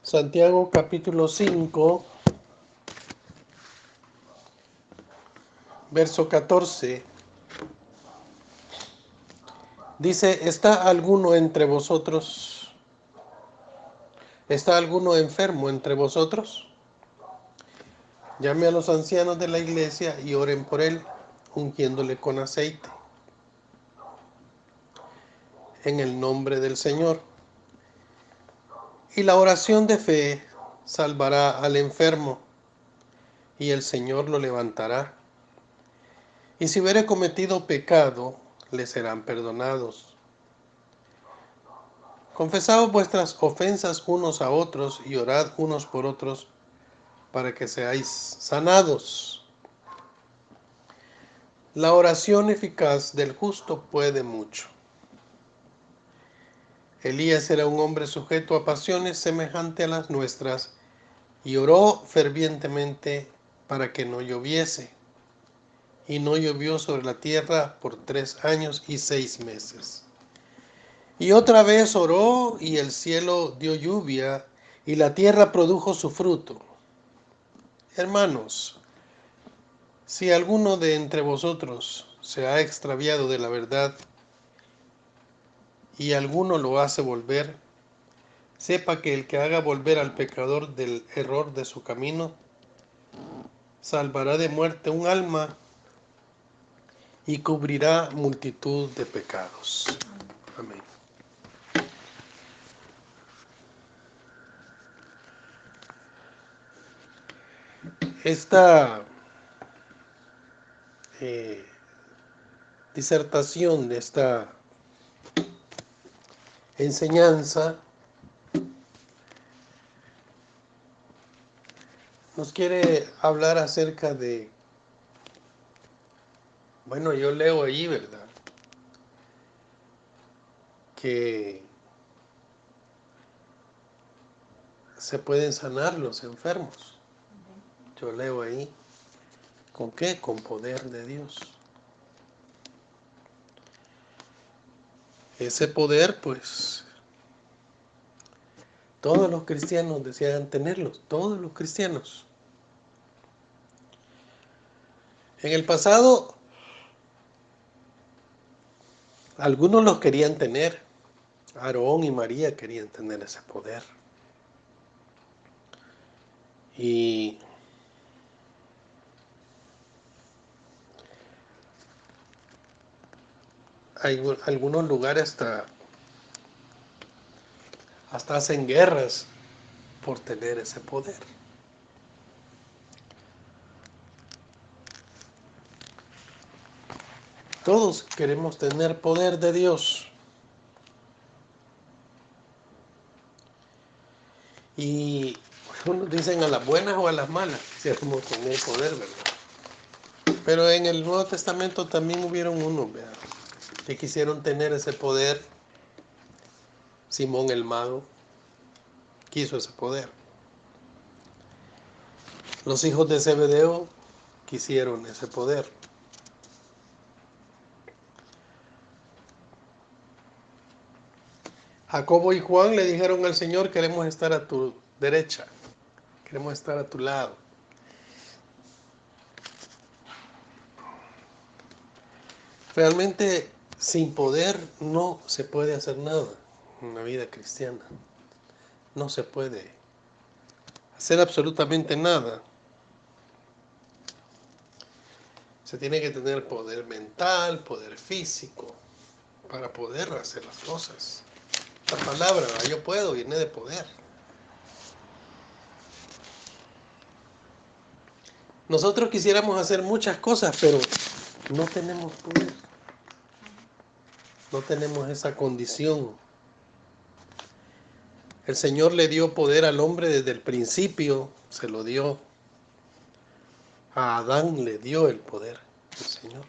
Santiago capítulo 5, verso 14. Dice, ¿está alguno enfermo entre vosotros? Llame a los ancianos de la iglesia y oren por él, ungiéndole con aceite, en el nombre del Señor. Y la oración de fe salvará al enfermo, y el Señor lo levantará. Y si hubiere cometido pecado, le serán perdonados. Confesad vuestras ofensas unos a otros y orad unos por otros para que seáis sanados. La oración eficaz del justo puede mucho. Elías era un hombre sujeto a pasiones semejantes a las nuestras y oró fervientemente para que no lloviese. Y no llovió sobre la tierra por 3 años y 6 meses. Y otra vez oró y el cielo dio lluvia y la tierra produjo su fruto. Hermanos, si alguno de entre vosotros se ha extraviado de la verdad y alguno lo hace volver, sepa que el que haga volver al pecador del error de su camino, salvará de muerte un alma y cubrirá multitud de pecados. Amén. Esta disertación, de esta enseñanza, nos quiere hablar acerca de, bueno, yo leo ahí, ¿verdad?, que se pueden sanar los enfermos. Yo leo ahí, ¿con qué? Con poder de Dios. Ese poder, pues, todos los cristianos desean tenerlos, todos los cristianos. En el pasado, algunos los querían tener. Aarón y María querían tener ese poder. Y hay algunos lugares hasta hacen guerras por tener ese poder. Todos queremos tener poder de Dios. Y unos dicen a las buenas o a las malas, queremos tener poder, ¿verdad? Pero en el Nuevo Testamento también hubieron unos, ¿verdad?, que quisieron tener ese poder. Simón el mago quiso ese poder. Los hijos de Zebedeo quisieron ese poder. Jacobo y Juan le dijeron al Señor, queremos estar a tu derecha, queremos estar a tu lado. Realmente sin poder no se puede hacer nada en la vida cristiana. No se puede hacer absolutamente nada. Se tiene que tener poder mental, poder físico, para poder hacer las cosas. La palabra, yo puedo, viene de poder. Nosotros quisiéramos hacer muchas cosas, pero no tenemos poder. No tenemos esa condición. El Señor le dio poder al hombre desde el principio, se lo dio. A Adán le dio el poder, el Señor.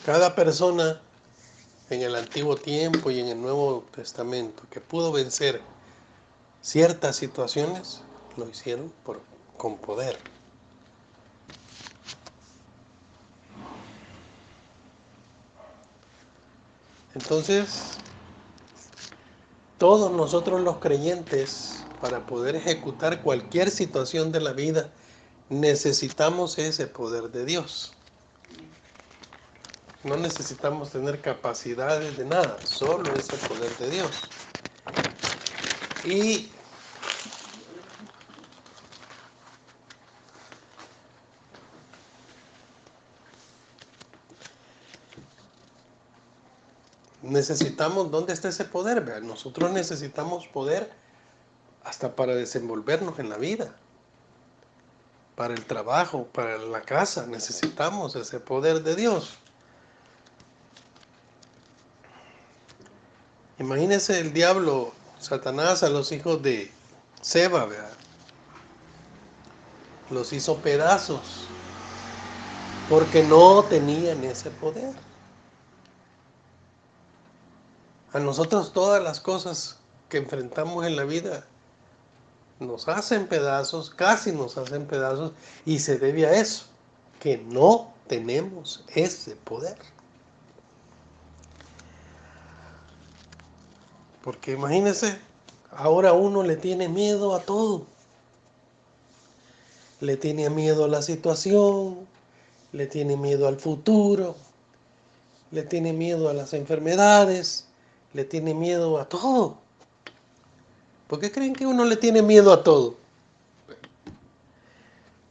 Cada persona en el Antiguo Tiempo y en el Nuevo Testamento que pudo vencer ciertas situaciones, lo hicieron con poder. Entonces, todos nosotros los creyentes, para poder ejecutar cualquier situación de la vida, necesitamos ese poder de Dios. No necesitamos tener capacidades de nada, solo ese poder de Dios. Y necesitamos, ¿dónde está ese poder? Vean, nosotros necesitamos poder hasta para desenvolvernos en la vida, para el trabajo, para la casa, necesitamos ese poder de Dios. Imagínense el diablo, Satanás, a los hijos de Seba, ¿verdad? Los hizo pedazos porque no tenían ese poder. A nosotros todas las cosas que enfrentamos en la vida nos hacen pedazos, casi nos hacen pedazos, y se debe a eso, que no tenemos ese poder. Porque imagínense, ahora uno le tiene miedo a todo. Le tiene miedo a la situación, le tiene miedo al futuro, le tiene miedo a las enfermedades, le tiene miedo a todo. ¿Por qué creen que uno le tiene miedo a todo?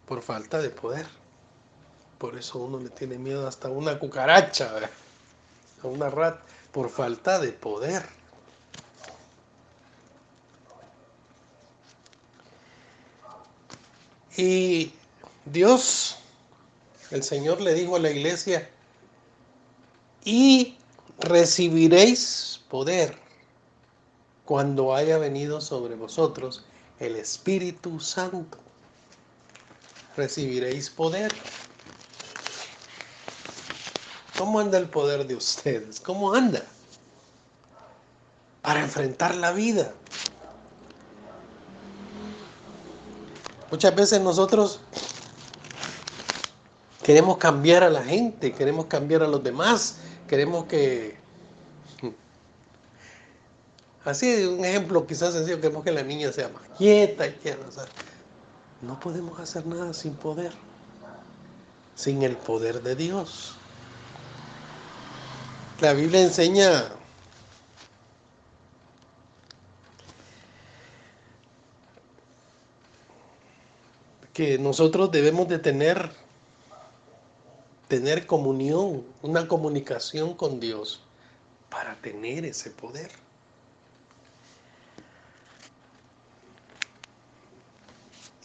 Por falta de poder. Por eso uno le tiene miedo hasta a una cucaracha, ¿verdad? A una rata, por falta de poder. Y Dios, el Señor le dijo a la iglesia, y recibiréis poder cuando haya venido sobre vosotros el Espíritu Santo. Recibiréis poder. ¿Cómo anda el poder de ustedes? ¿Cómo anda? Para enfrentar la vida. Muchas veces nosotros queremos cambiar a la gente, queremos cambiar a los demás, queremos que... Así, un ejemplo quizás sencillo, queremos que la niña sea más quieta y que, o sea, no podemos hacer nada sin poder, sin el poder de Dios. La Biblia enseña que nosotros debemos de tener comunión, una comunicación con Dios para tener ese poder.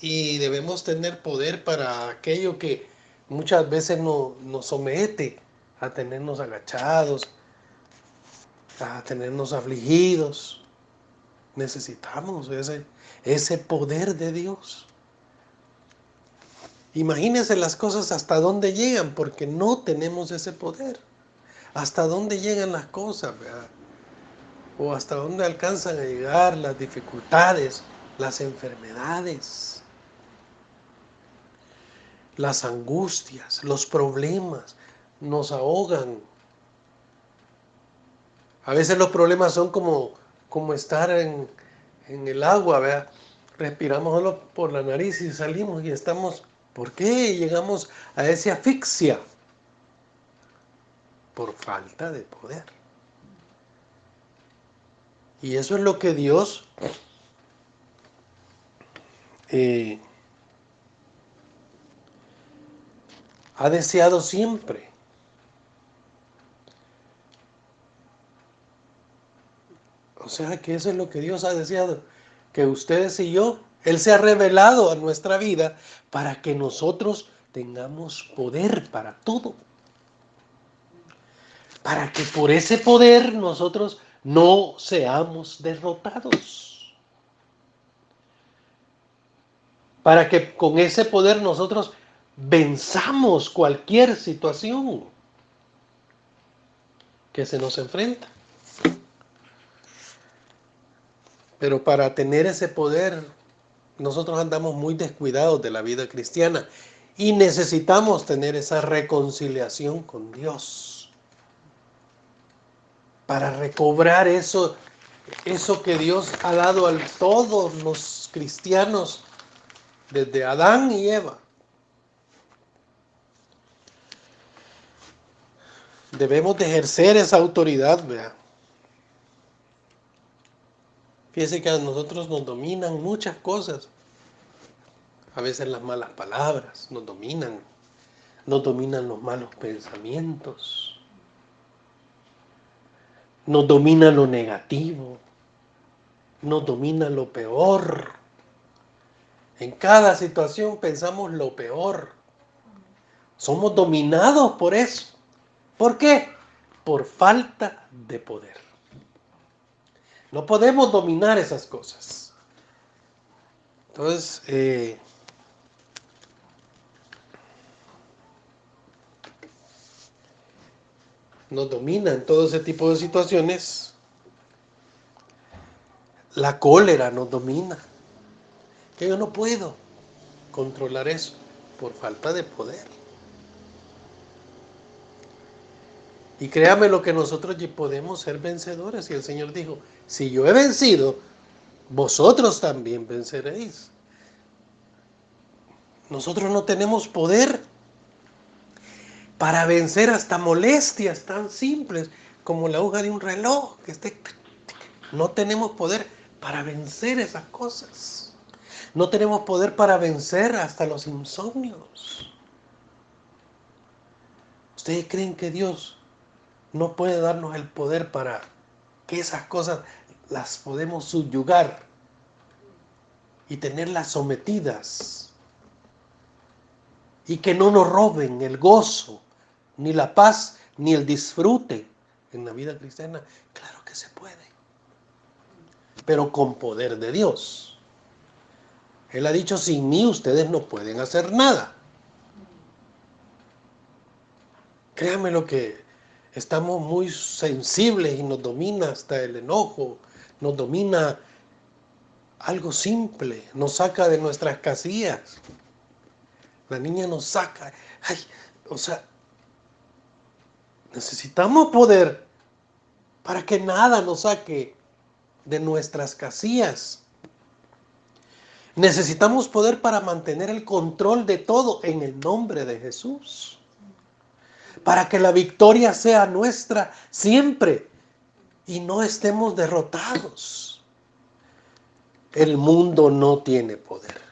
Y debemos tener poder para aquello que muchas veces nos somete a tenernos agachados, a tenernos afligidos. Necesitamos ese poder de Dios. Imagínense las cosas hasta dónde llegan, porque no tenemos ese poder. Hasta dónde llegan las cosas, ¿verdad? O hasta dónde alcanzan a llegar las dificultades, las enfermedades, las angustias, los problemas, nos ahogan. A veces los problemas son como estar en el agua, ¿verdad? Respiramos solo por la nariz y salimos y estamos... ¿Por qué llegamos a esa asfixia? Por falta de poder. Y eso es lo que Dios ha deseado siempre. O sea que eso es lo que Dios ha deseado, que ustedes y yo, Él se ha revelado a nuestra vida para que nosotros tengamos poder para todo. Para que por ese poder nosotros no seamos derrotados. Para que con ese poder nosotros venzamos cualquier situación que se nos enfrenta. Pero para tener ese poder, nosotros andamos muy descuidados de la vida cristiana y necesitamos tener esa reconciliación con Dios para recobrar eso que Dios ha dado a todos los cristianos desde Adán y Eva. Debemos de ejercer esa autoridad, vea. Fíjese que a nosotros nos dominan muchas cosas. A veces las malas palabras nos dominan los malos pensamientos, nos domina lo negativo, nos domina lo peor. En cada situación pensamos lo peor. Somos dominados por eso. ¿Por qué? Por falta de poder. No podemos dominar esas cosas. Entonces, nos domina en todo ese tipo de situaciones. La cólera nos domina. Que yo no puedo controlar eso por falta de poder. Y créame lo que nosotros podemos ser vencedores. Y el Señor dijo, si yo he vencido, vosotros también venceréis. Nosotros no tenemos poder para vencer hasta molestias tan simples como la aguja de un reloj que esté. No tenemos poder para vencer esas cosas. No tenemos poder para vencer hasta los insomnios. ¿Ustedes creen que Dios no puede darnos el poder para que esas cosas las podemos subyugar y tenerlas sometidas? Y que no nos roben el gozo, ni la paz, ni el disfrute en la vida cristiana. Claro que se puede, pero con poder de Dios. Él ha dicho, sin mí ustedes no pueden hacer nada. Créanme lo que estamos muy sensibles y nos domina hasta el enojo, nos domina algo simple, nos saca de nuestras casillas. La niña nos saca. Ay, o sea, necesitamos poder para que nada nos saque de nuestras casillas. Necesitamos poder para mantener el control de todo en el nombre de Jesús. Para que la victoria sea nuestra siempre y no estemos derrotados. El mundo no tiene poder.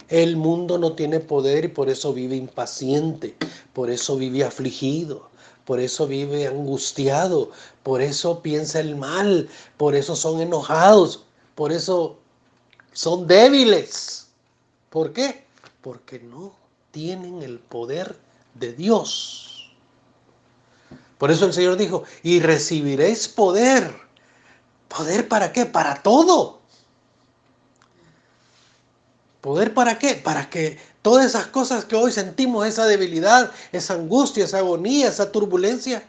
El mundo no tiene poder y por eso vive impaciente, por eso vive afligido, por eso vive angustiado, por eso piensa el mal, por eso son enojados, por eso son débiles. ¿Por qué? Porque no tienen el poder de Dios. Por eso el Señor dijo, y recibiréis poder. ¿Poder para qué? Para todo. ¿Poder para qué? Para que todas esas cosas que hoy sentimos, esa debilidad, esa angustia, esa agonía, esa turbulencia,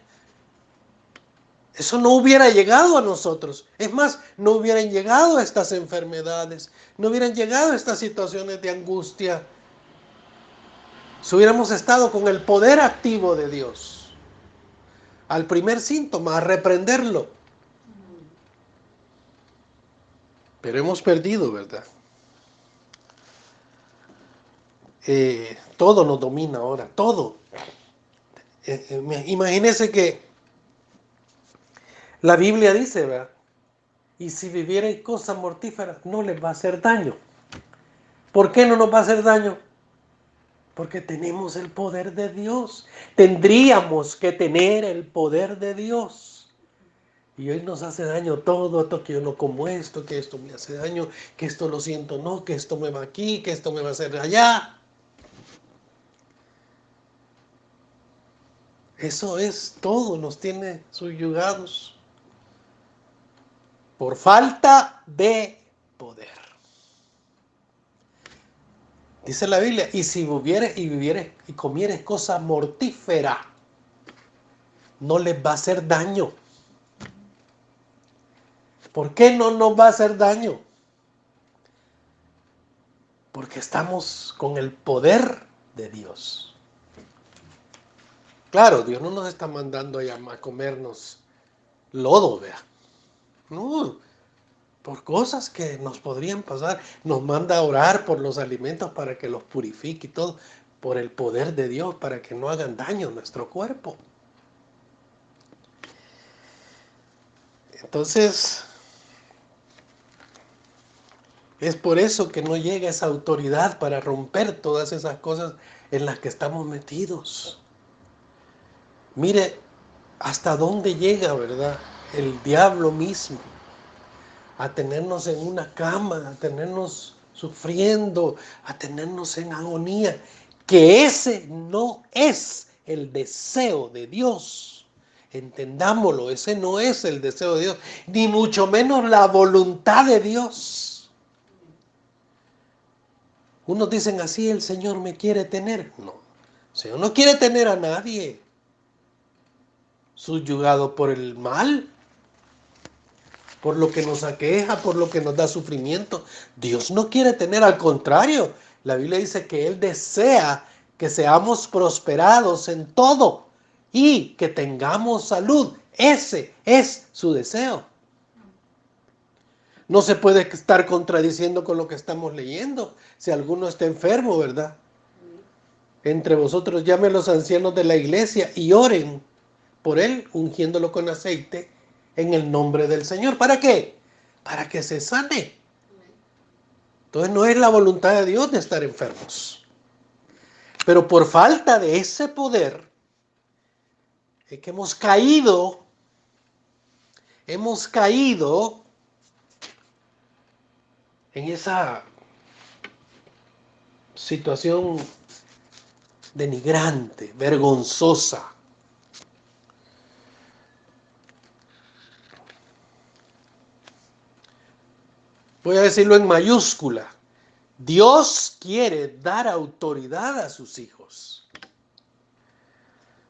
eso no hubiera llegado a nosotros. Es más, no hubieran llegado a estas enfermedades, no hubieran llegado a estas situaciones de angustia. Si hubiéramos estado con el poder activo de Dios, al primer síntoma, a reprenderlo. Pero hemos perdido, ¿verdad? Todo nos domina ahora, todo. Imagínense que la Biblia dice, ¿verdad? Y si vivierais cosas mortíferas, no les va a hacer daño. ¿Por qué no nos va a hacer daño? Porque tenemos el poder de Dios. Tendríamos que tener el poder de Dios. Y hoy nos hace daño todo, esto que yo no como esto, que esto me hace daño, que esto lo siento no, que esto me va aquí, que esto me va a hacer allá. Eso es todo, nos tiene subyugados por falta de poder. Dice la Biblia, y si vivieres y comieres cosa mortífera, no les va a hacer daño. ¿Por qué no nos va a hacer daño? Porque estamos con el poder de Dios. Claro, Dios no nos está mandando a comernos lodo, vea. No, por cosas que nos podrían pasar. Nos manda a orar por los alimentos para que los purifique y todo, por el poder de Dios, para que no hagan daño a nuestro cuerpo. Entonces, es por eso que no llega esa autoridad para romper todas esas cosas en las que estamos metidos. Mire hasta dónde llega, ¿verdad? El diablo mismo a tenernos en una cama, a tenernos sufriendo, a tenernos en agonía, que ese no es el deseo de Dios. Entendámoslo, ese no es el deseo de Dios, ni mucho menos la voluntad de Dios. Unos dicen así, el Señor me quiere tener. No, el Señor no quiere tener a nadie subyugado por el mal, por lo que nos aqueja, por lo que nos da sufrimiento. Dios no quiere tener, al contrario. La Biblia dice que Él desea que seamos prosperados en todo y que tengamos salud. Ese es su deseo. No se puede estar contradiciendo con lo que estamos leyendo. Si alguno está enfermo, ¿verdad? Entre vosotros llamen los ancianos de la iglesia y oren por él, ungiéndolo con aceite en el nombre del Señor. ¿Para qué? Para que se sane. Entonces no es la voluntad de Dios de estar enfermos. Pero por falta de ese poder, es que hemos caído en esa situación denigrante, vergonzosa. Voy a decirlo en mayúscula. Dios quiere dar autoridad a sus hijos.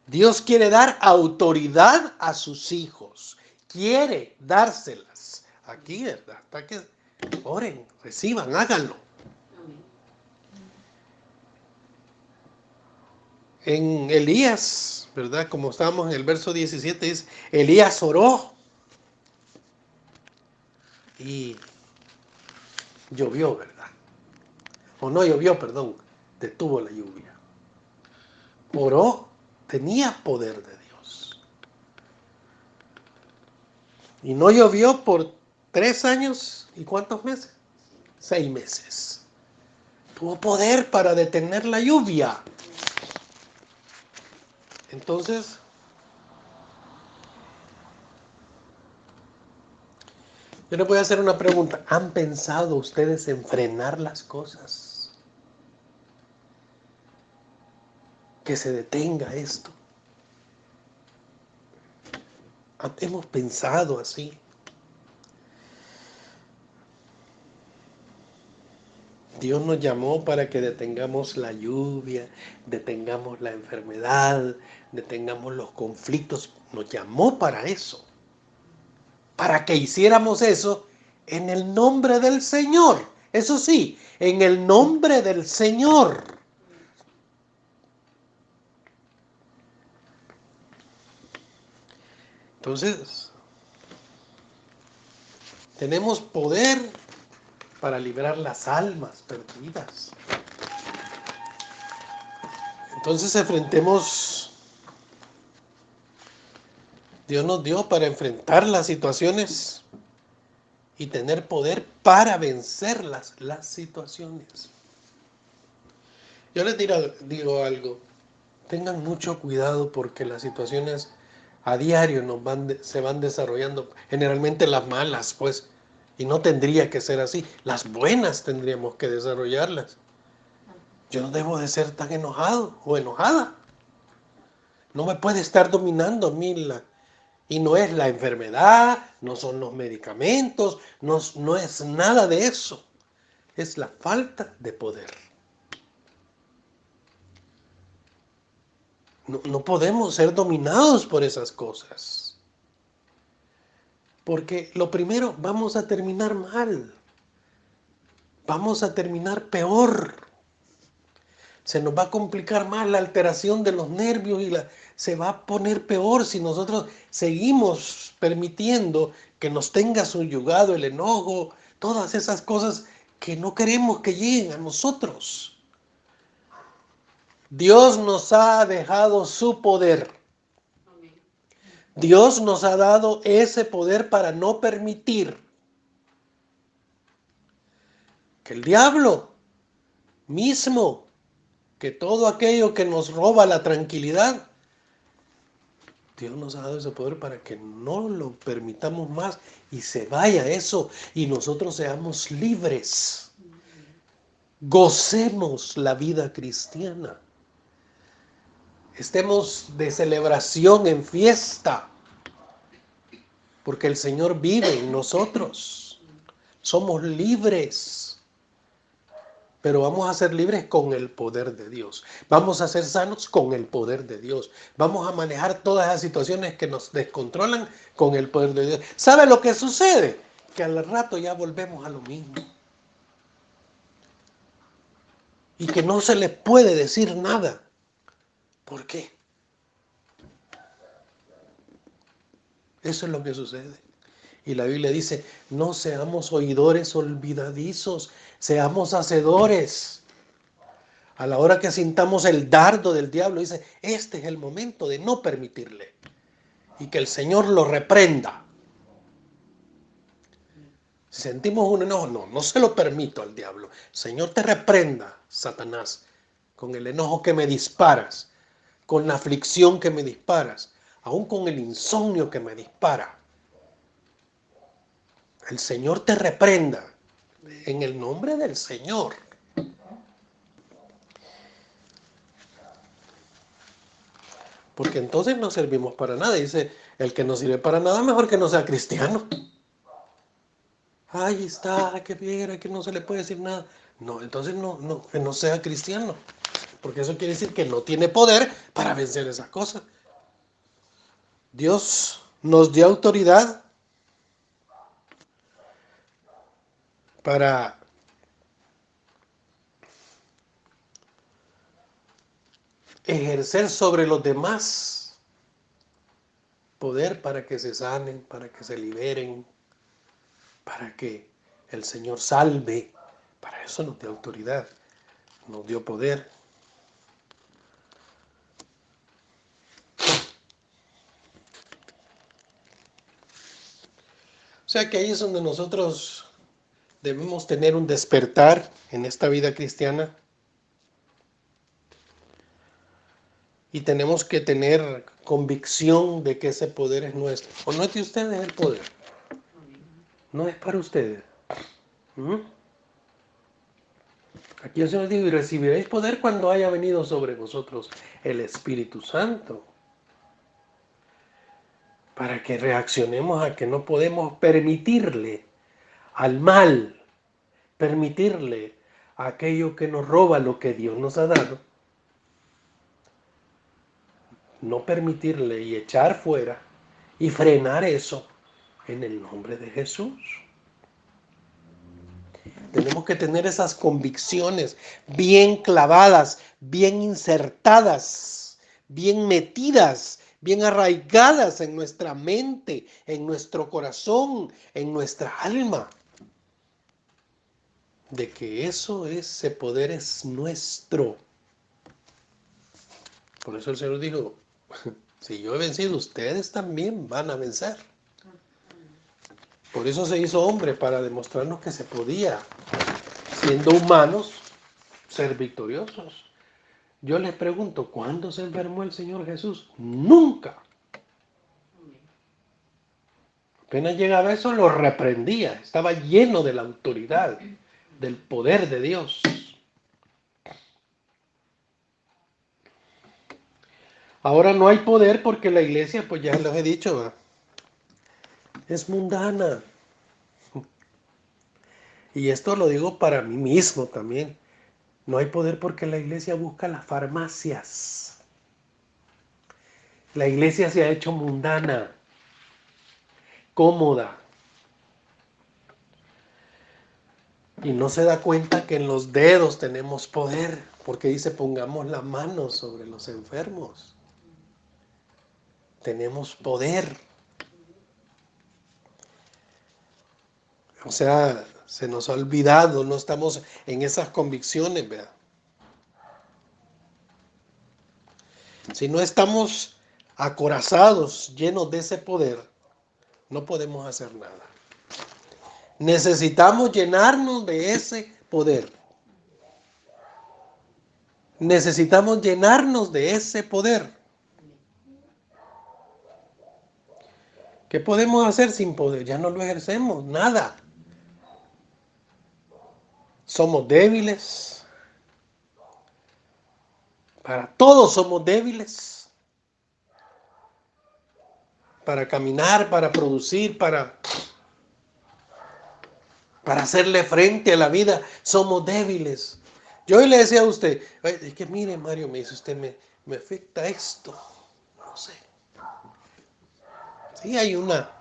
Dios quiere dar autoridad a sus hijos. Quiere dárselas. Aquí, ¿verdad? Para que oren, reciban, háganlo. En Elías, ¿verdad? Como estábamos en el verso 17, dice, Elías oró y llovió, ¿verdad? O no llovió, perdón, detuvo la lluvia. Oró, tenía poder de Dios. Y no llovió por 3 años, ¿y cuántos meses? 6 meses. Tuvo poder para detener la lluvia. Entonces, yo les voy a hacer una pregunta. ¿Han pensado ustedes en frenar las cosas? Que se detenga esto. Hemos pensado así. Dios nos llamó para que detengamos la lluvia, detengamos la enfermedad, detengamos los conflictos. Nos llamó para eso. Para que hiciéramos eso en el nombre del Señor. Eso sí, en el nombre del Señor. Entonces, tenemos poder para liberar las almas perdidas. Entonces enfrentemos, Dios nos dio para enfrentar las situaciones y tener poder para vencer las situaciones. Yo les digo algo, tengan mucho cuidado porque las situaciones a diario se van desarrollando, generalmente las malas, pues, y no tendría que ser así, las buenas tendríamos que desarrollarlas. Yo no debo de ser tan enojado o enojada. No me puede estar dominando a mí y no es la enfermedad, no son los medicamentos, no es nada de eso. Es la falta de poder. No podemos ser dominados por esas cosas. Porque lo primero, vamos a terminar mal. Vamos a terminar peor. Se nos va a complicar más la alteración de los nervios y se va a poner peor si nosotros seguimos permitiendo que nos tenga subyugado el enojo, todas esas cosas que no queremos que lleguen a nosotros. Dios nos ha dejado su poder. Dios nos ha dado ese poder para no permitir que el diablo mismo, que todo aquello que nos roba la tranquilidad, Dios nos ha dado ese poder para que no lo permitamos más y se vaya eso y nosotros seamos libres. Gocemos la vida cristiana. Estemos de celebración en fiesta, porque el Señor vive en nosotros. Somos libres. Pero vamos a ser libres con el poder de Dios. Vamos a ser sanos con el poder de Dios. Vamos a manejar todas las situaciones que nos descontrolan con el poder de Dios. ¿Sabe lo que sucede? Que al rato ya volvemos a lo mismo. Y que no se le puede decir nada. ¿Por qué? Eso es lo que sucede. Y la Biblia dice, no seamos oidores olvidadizos, seamos hacedores. A la hora que sintamos el dardo del diablo, dice, este es el momento de no permitirle. Y que el Señor lo reprenda. Si sentimos un enojo, no se lo permito al diablo. Señor, te reprenda, Satanás, con el enojo que me disparas, con la aflicción que me disparas, aún con el insomnio que me dispara. El Señor te reprenda en el nombre del Señor. Porque entonces no servimos para nada. Dice, el que no sirve para nada, mejor que no sea cristiano. Ahí está, que viera, que no se le puede decir nada. No, entonces que no sea cristiano. Porque eso quiere decir que no tiene poder para vencer esas cosas. Dios nos dio autoridad para ejercer sobre los demás poder para que se sanen, para que se liberen, para que el Señor salve. Para eso nos dio autoridad, nos dio poder. O sea que ahí es donde nosotros debemos tener un despertar en esta vida cristiana. Y tenemos que tener convicción de que ese poder es nuestro. O no es de ustedes el poder. No es para ustedes. ¿Mm? Aquí el Señor dijo, y recibiréis poder cuando haya venido sobre vosotros el Espíritu Santo. Para que reaccionemos a que no podemos permitirle al mal, permitirle a aquello que nos roba lo que Dios nos ha dado. No permitirle y echar fuera y frenar eso en el nombre de Jesús. Tenemos que tener esas convicciones bien clavadas, bien insertadas, bien metidas, bien arraigadas en nuestra mente, en nuestro corazón, en nuestra alma. De que ese poder es nuestro. Por eso el Señor dijo, si yo he vencido, ustedes también van a vencer. Por eso se hizo hombre, para demostrarnos que se podía, siendo humanos, ser victoriosos. Yo les pregunto, ¿cuándo se enfermó el Señor Jesús? Nunca. Apenas llegaba eso, lo reprendía. Estaba lleno de la autoridad, del poder de Dios. Ahora no hay poder porque la iglesia, pues ya les he dicho, es mundana. Y esto lo digo para mí mismo también. No hay poder porque la iglesia busca las farmacias. La iglesia se ha hecho mundana, cómoda. Y no se da cuenta que en los dedos tenemos poder, porque dice pongamos la mano sobre los enfermos. Tenemos poder. O sea, se nos ha olvidado, no estamos en esas convicciones, ¿verdad? Si no estamos acorazados, llenos de ese poder, no podemos hacer nada. Necesitamos llenarnos de ese poder. Necesitamos llenarnos de ese poder. ¿Qué podemos hacer sin poder? Ya no lo ejercemos, nada. Somos débiles. Para todos somos débiles. Para caminar, para producir, para hacerle frente a la vida, somos débiles. Yo hoy le decía a usted, es que mire Mario, me dice usted, me afecta esto. No sé. Sí, hay una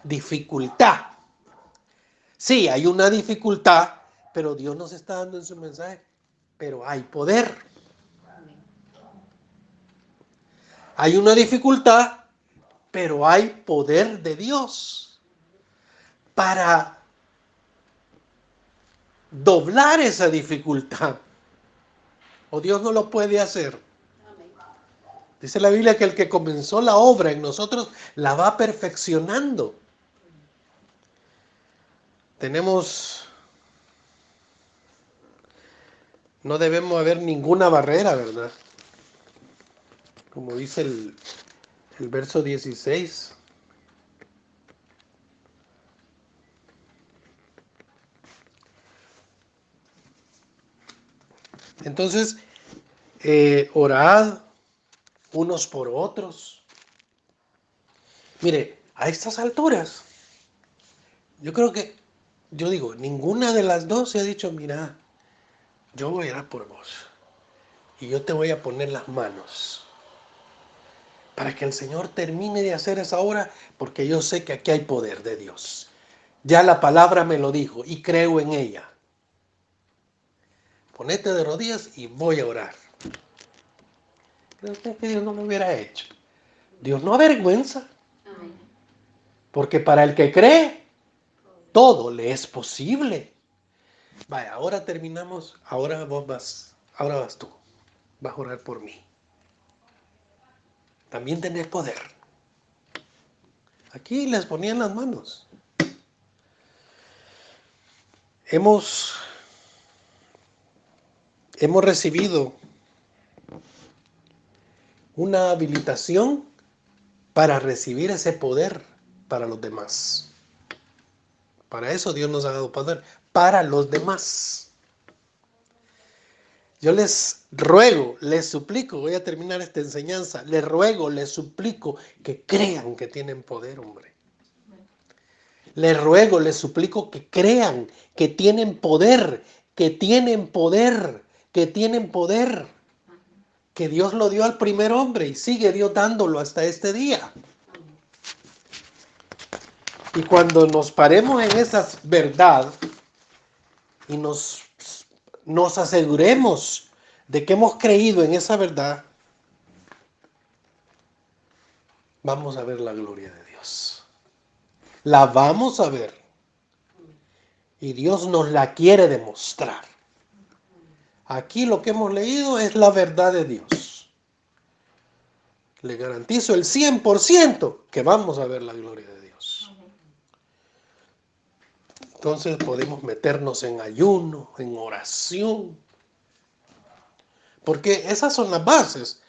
dificultad. Sí, hay una dificultad, pero Dios nos está dando en su mensaje. Pero hay poder. Hay una dificultad, pero hay poder de Dios para doblar esa dificultad. O Dios no lo puede hacer. Dice la Biblia que el que comenzó la obra en nosotros la va perfeccionando. No debemos haber ninguna barrera, ¿verdad? Como dice el verso 16. Entonces, orad unos por otros. Mire, a estas alturas, yo digo, ninguna de las dos se ha dicho, mira, yo voy a orar por vos y yo te voy a poner las manos para que el Señor termine de hacer esa obra, porque yo sé que aquí hay poder de Dios. Ya la palabra me lo dijo y creo en ella. Ponete de rodillas y voy a orar. Creo que Dios no lo hubiera hecho. Dios no avergüenza. Porque para el que cree, todo le es posible. Vaya, ahora terminamos. Ahora vas tú. Vas a orar por mí. También tenés poder. Aquí les ponían las manos. Hemos recibido una habilitación para recibir ese poder para los demás. Para eso Dios nos ha dado poder, para los demás. Yo les ruego, les suplico, voy a terminar esta enseñanza, les ruego, les suplico que crean que tienen poder, hombre. Les ruego, les suplico que crean que tienen poder, que tienen poder, que tienen poder. Que Dios lo dio al primer hombre y sigue Dios dándolo hasta este día. Y cuando nos paremos en esa verdad y nos aseguremos de que hemos creído en esa verdad, vamos a ver la gloria de Dios. La vamos a ver. Y Dios nos la quiere demostrar. Aquí lo que hemos leído es la verdad de Dios. Le garantizo el 100% que vamos a ver la gloria de Dios. Entonces podemos meternos en ayuno, en oración. Porque esas son las bases.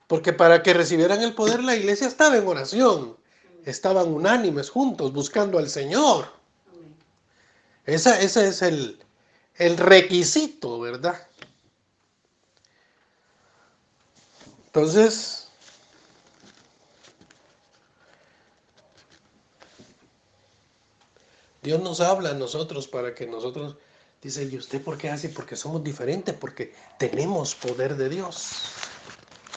Porque para que recibieran el poder la iglesia estaba en oración. Estaban unánimes juntos buscando al Señor. Ese es el requisito, ¿verdad? Entonces, Dios nos habla a nosotros para que nosotros, dice, ¿y usted por qué hace? Porque somos diferentes, porque tenemos poder de Dios.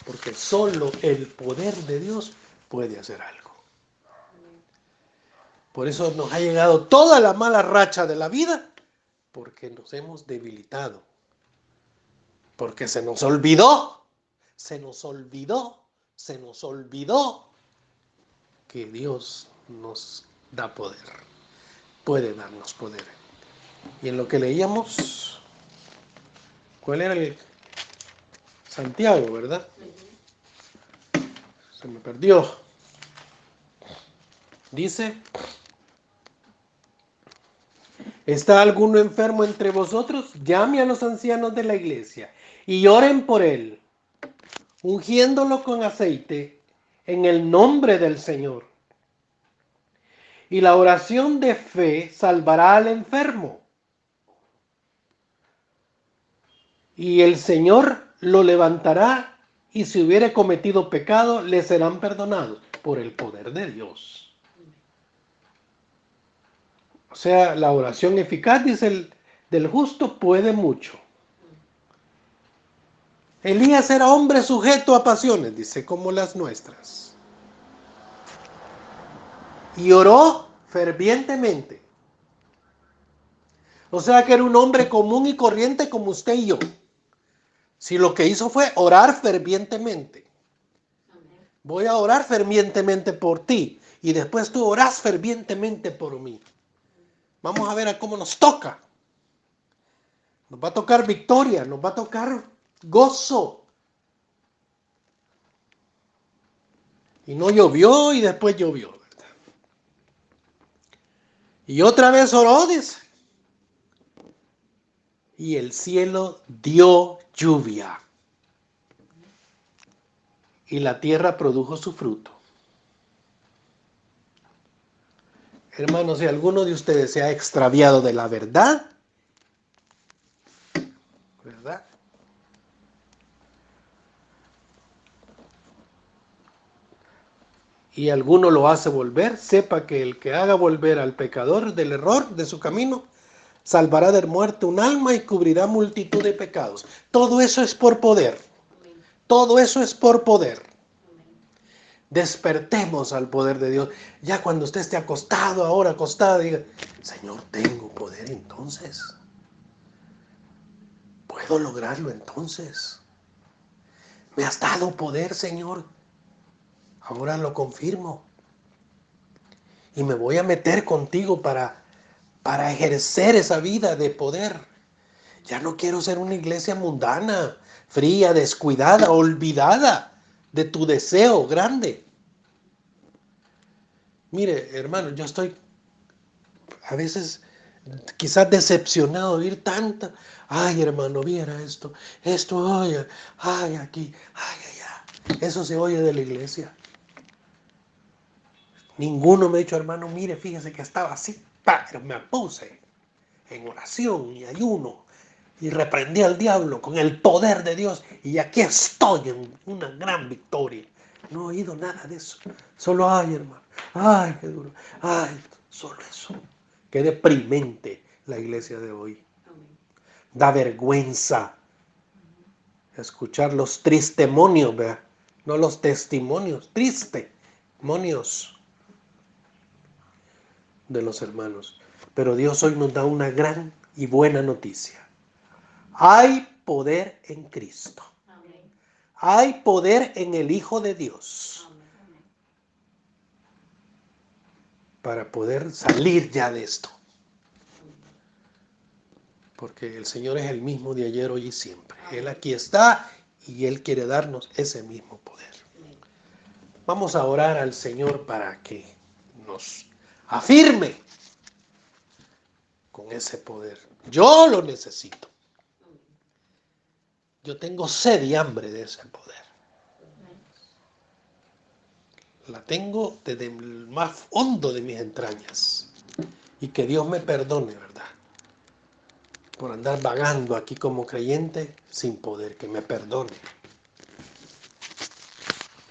Porque solo el poder de Dios puede hacer algo. Por eso nos ha llegado toda la mala racha de la vida, Porque nos hemos debilitado. Porque se nos olvidó que Dios nos da poder. Puede darnos poder. Y en lo que leíamos, ¿cuál era el Santiago, verdad? Se me perdió. Dice: ¿está alguno enfermo entre vosotros? Llame a los ancianos de la iglesia y oren por él, ungiéndolo con aceite en el nombre del Señor. Y la oración de fe salvará al enfermo, y el Señor lo levantará, y si hubiere cometido pecado, le serán perdonados por el poder de Dios. O sea, la oración eficaz, dice del justo, puede mucho. Elías era hombre sujeto a pasiones, dice, como las nuestras. Y oró fervientemente. O sea que era un hombre común y corriente como usted y yo. Si lo que hizo fue orar fervientemente. Voy a orar fervientemente por ti. Y después tú orás fervientemente por mí. Vamos a ver a cómo nos toca. Nos va a tocar victoria, nos va a tocar gozo. Y no llovió y después llovió, ¿verdad? Y otra vez oró, dice. Y el cielo dio lluvia. Y la tierra produjo su fruto. Hermanos, si alguno de ustedes se ha extraviado de la verdad, ¿verdad? Y alguno lo hace volver, sepa que el que haga volver al pecador del error de su camino, salvará de muerte un alma y cubrirá multitud de pecados. Todo eso es por poder. Todo eso es por poder. Despertemos al poder de Dios. Ya cuando usted esté acostado, ahora acostado, diga: Señor, tengo poder entonces. Puedo lograrlo entonces. Me has dado poder, Señor. Ahora lo confirmo. Y me voy a meter contigo para ejercer esa vida de poder. Ya no quiero ser una iglesia mundana, fría, descuidada, olvidada de tu deseo grande. Mire, hermano, yo estoy a veces quizás decepcionado de oír tanta: ay, hermano, viera esto, oye, ay, aquí, ay, allá. Eso se oye de la iglesia. Ninguno me ha dicho: hermano, mire, fíjese que estaba así, pero me puse en oración y ayuno y reprendí al diablo con el poder de Dios y aquí estoy en una gran victoria. No he oído nada de eso. Solo: ay, hermano, ay, qué duro, ay, solo eso. Qué deprimente la iglesia de hoy. Da vergüenza escuchar los tristemonios, ¿verdad? No los testimonios, tristemonios de los hermanos. Pero Dios hoy nos da una gran y buena noticia. Hay poder en Cristo. Hay poder en el Hijo de Dios. Para poder salir ya de esto. Porque el Señor es el mismo de ayer, hoy y siempre. Él aquí está y Él quiere darnos ese mismo poder. Vamos a orar al Señor para que nos afirme con ese poder. Yo lo necesito. Yo tengo sed y hambre de ese poder. La tengo desde el más hondo de mis entrañas. Y que Dios me perdone, ¿verdad? Por andar vagando aquí como creyente sin poder, que me perdone.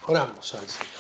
Oramos al Señor.